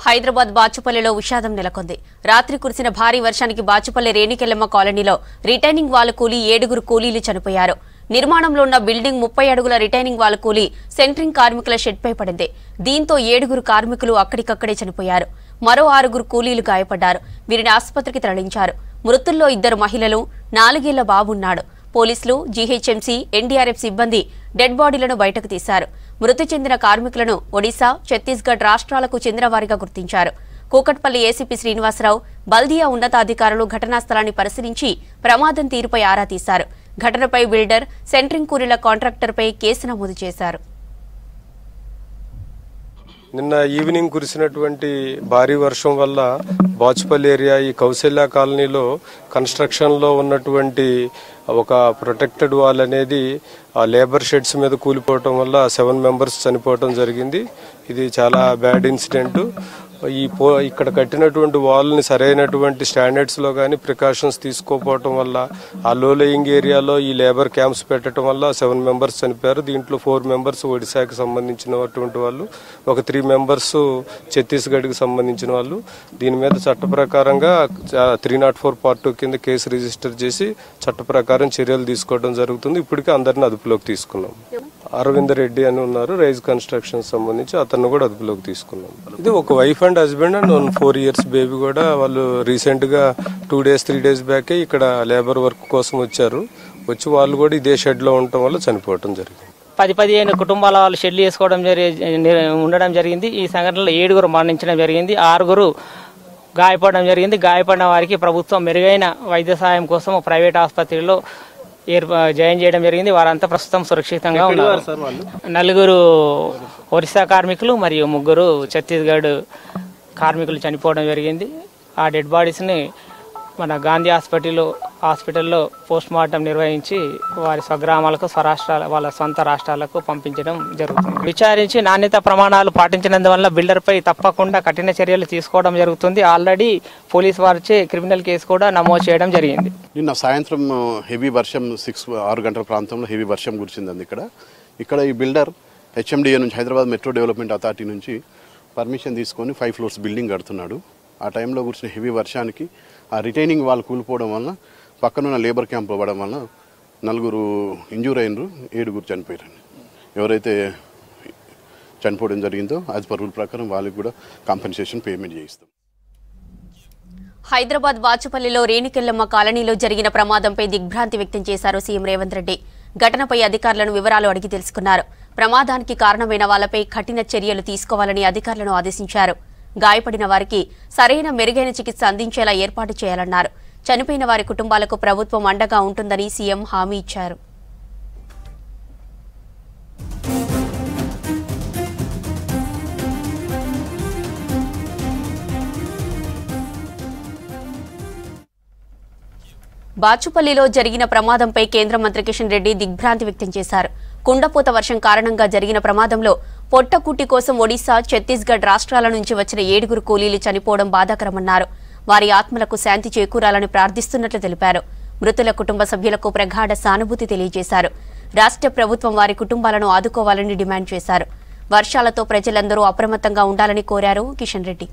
హైదరాబాద్ బాచుపల్లిలో విషాదం నెలకొంది. రాత్రి కురిసిన భారీ వర్షానికి బాచుపల్లి రేణికెల్లమ్మ కాలనీలో రిటైనింగ్ వాల్ కూలీ 7 కూలీలు చనిపోయారు. నిర్మాణంలో ఉన్న బిల్డింగ్ 30 అడుగుల రిటైనింగ్ వాల్ కూలీ సెంట్రింగ్ కార్మికుల షెడ్పై పడింది. దీంతో 7 కార్మికులు అక్కడికక్కడే చనిపోయారు. మరో 6 కూలీలు గాయపడ్డారు. వీరిని ఆసుపత్రికి తరలించారు. మృతుల్లో 2 మహిళలు, 4 ఏళ్ల బాబున్నాడు. పోలీసులు, జీహెచ్ఎంసీ, ఎన్డీఆర్ఎఫ్ సిబ్బంది డెడ్ బాడీలను బయటకు తీశారు. మృతి చెందిన కార్మికులను ఒడిశా, ఛత్తీస్గఢ్ రాష్ట్రాలకు చెందిన వారిగా గుర్తించారు. కూకట్పల్లి ఏసీపీ శ్రీనివాసరావు, బల్దియా ఉన్నతాధికారులు ఘటనా స్థలాన్ని పరిశీలించి ప్రమాదం తీరుపై ఆరా తీశారు. ఘటనపై బిల్డర్, సెంట్రింగ్ కూలీల కాంట్రాక్టర్పై కేసు నమోదు చేశారు. నిన్న ఈవినింగ్ కురిసినటువంటి భారీ వర్షం వల్ల బాచుపల్లి ఏరియా ఈ కౌశల్య కాలనీలో కన్స్ట్రక్షన్లో ఉన్నటువంటి ఒక ప్రొటెక్టెడ్ వాల్ అనేది ఆ లేబర్ షెడ్స్ మీద కూలిపోవటం వల్ల 7 మెంబర్స్ చనిపోవటం జరిగింది. ఇది చాలా బ్యాడ్ ఇన్సిడెంట్. ఇక్కడ కట్టినటువంటి వాల్ని సరైనటువంటి స్టాండర్డ్స్లో కానీ ప్రికాషన్స్ తీసుకోకపోవటం వల్ల ఆ లో లేయింగ్ ఏరియాలో ఈ లేబర్ క్యాంప్స్ పెట్టడం వల్ల 7 మెంబర్స్ చనిపోయారు. దీంట్లో 4 మెంబర్స్ ఒడిశాకి సంబంధించినటువంటి వాళ్ళు, ఒక 3 మెంబర్స్ ఛత్తీస్గఢ్కి సంబంధించిన వాళ్ళు. దీని మీద చట్ట ప్రకారంగా 304 పార్ట్ 2 కింద కేసు రిజిస్టర్ చేసి చట్ట ప్రకారం చర్యలు తీసుకోవడం జరుగుతుంది. ఇప్పటికే అందరిని అదుపులోకి తీసుకున్నాం. అరవింద్ రెడ్డి అని ఉన్నారు, రైజ్ కన్స్ట్రక్షన్ సంబంధించి, అతన్ని కూడా అదుపులోకి తీసుకున్నాం. ఇది ఒక wife and husband and 4 years baby కూడా. వాళ్ళు రీసెంట్ గా 2 డేస్ 3 డేస్ బ్యాకే ఇక్కడ లేబర్ వర్క్ కోసం వచ్చారు. వచ్చి వాళ్ళు కూడా ఇదే షెడ్ లో ఉండటం వల్ల చనిపోవడం జరిగింది. 10-15 కుటుంబాల వాళ్ళు షెడ్లు వేసుకోవడం ఉండడం జరిగింది. ఈ సంఘటనలో 7 మరణించడం జరిగింది, 6 గాయపడడం జరిగింది. గాయపడిన వారికి ప్రభుత్వం మెరుగైన వైద్య సహాయం కోసం ప్రైవేట్ ఆసుపత్రిలో జాయిన్ చేయడం జరిగింది. వారంతా ప్రస్తుతం సురక్షితంగా ఉన్నారు. 4 ఒరిస్సా కార్మికులు మరియు 3 ఛత్తీస్గఢ్ కార్మికులు చనిపోవడం జరిగింది. ఆ డెడ్ బాడీస్ని మన గాంధీ హాస్పిటల్లో పోస్ట్ మార్టం నిర్వహించి వారి స్వగ్రామాలకు, వాళ్ళ సొంత రాష్ట్రాలకు పంపించడం జరుగుతుంది. విచారించి నాణ్యత ప్రమాణాలు పాటించినందువల్ల బిల్డర్పై తప్పకుండా కఠిన చర్యలు తీసుకోవడం జరుగుతుంది. ఆల్రెడీ పోలీసు వారిచే క్రిమినల్ కేసు కూడా నమోదు చేయడం జరిగింది. నిన్న సాయంత్రం హెవీ వర్షం 6-6 గంటల ప్రాంతంలో హెవీ వర్షం కురిసిందండి. ఇక్కడ ఈ బిల్డర్ హెచ్ఎండిఏ నుంచి, హైదరాబాద్ మెట్రో డెవలప్మెంట్ అథారిటీ నుంచి పర్మిషన్ తీసుకొని 5 floors బిల్డింగ్ కడుతున్నాడు. ఆ టైంలో కురిసిన హెవీ వర్షానికి ఆ రిటైనింగ్ వాల్ కూలిపోవడం వలన, పక్కనున్న లేబర్ క్యాంప్ అవ్వడం వలన 4 ఇంజూర్ అయినరు, 7 చనిపోయారు. ఎవరైతే చనిపోవడం జరిగిందో యాజ్ పర్ రూల్ ప్రకారం వాళ్ళకి కూడా కాంపెన్సేషన్ పేమెంట్ చేయిస్తాం. హైదరాబాద్ బాచుపల్లిలో రేణికెల్లమ్మ కాలనీలో జరిగిన ప్రమాదంపై దిగ్భ్రాంతి వ్యక్తం చేశారు సీఎం రేవంత్ రెడ్డి. ఘటనపై అధికారులను వివరాలు అడిగి తెలుసుకున్నారు. ప్రమాదానికి కారణమైన వాళ్లపై కఠిన చర్యలు తీసుకోవాలని అధికారులను ఆదేశించారు. గాయపడిన వారికి సరైన మెరుగైన చికిత్స అందించేలా ఏర్పాటు చేయాలన్నారు. చనిపోయిన వారి కుటుంబాలకు ప్రభుత్వం అండగా ఉంటుందని సీఎం హామీ ఇచ్చారు. బాచుపల్లిలో జరిగిన ప్రమాదంపై కేంద్ర మంత్రి కిషన్ రెడ్డి దిగ్భ్రాంతి వ్యక్తం చేశారు. కుండపోత వర్షం కారణంగా జరిగిన ప్రమాదంలో పొట్టకుట్టి కోసం ఒడిశా, ఛత్తీస్గఢ్ రాష్ట్రాల నుంచి వచ్చిన 7 కూలీలు చనిపోవడం బాధాకరమన్నారు. వారి ఆత్మలకు శాంతి చేకూరాలని ప్రార్థిస్తున్నట్లు తెలిపారు. మృతుల కుటుంబ సభ్యులకు ప్రగాఢ సానుభూతి తెలియజేశారు. రాష్ట్ర ప్రభుత్వం వారి కుటుంబాలను ఆదుకోవాలని డిమాండ్ చేశారు. వర్షాలతో ప్రజలందరూ అప్రమత్తంగా ఉండాలని కోరారు కిషన్ రెడ్డి.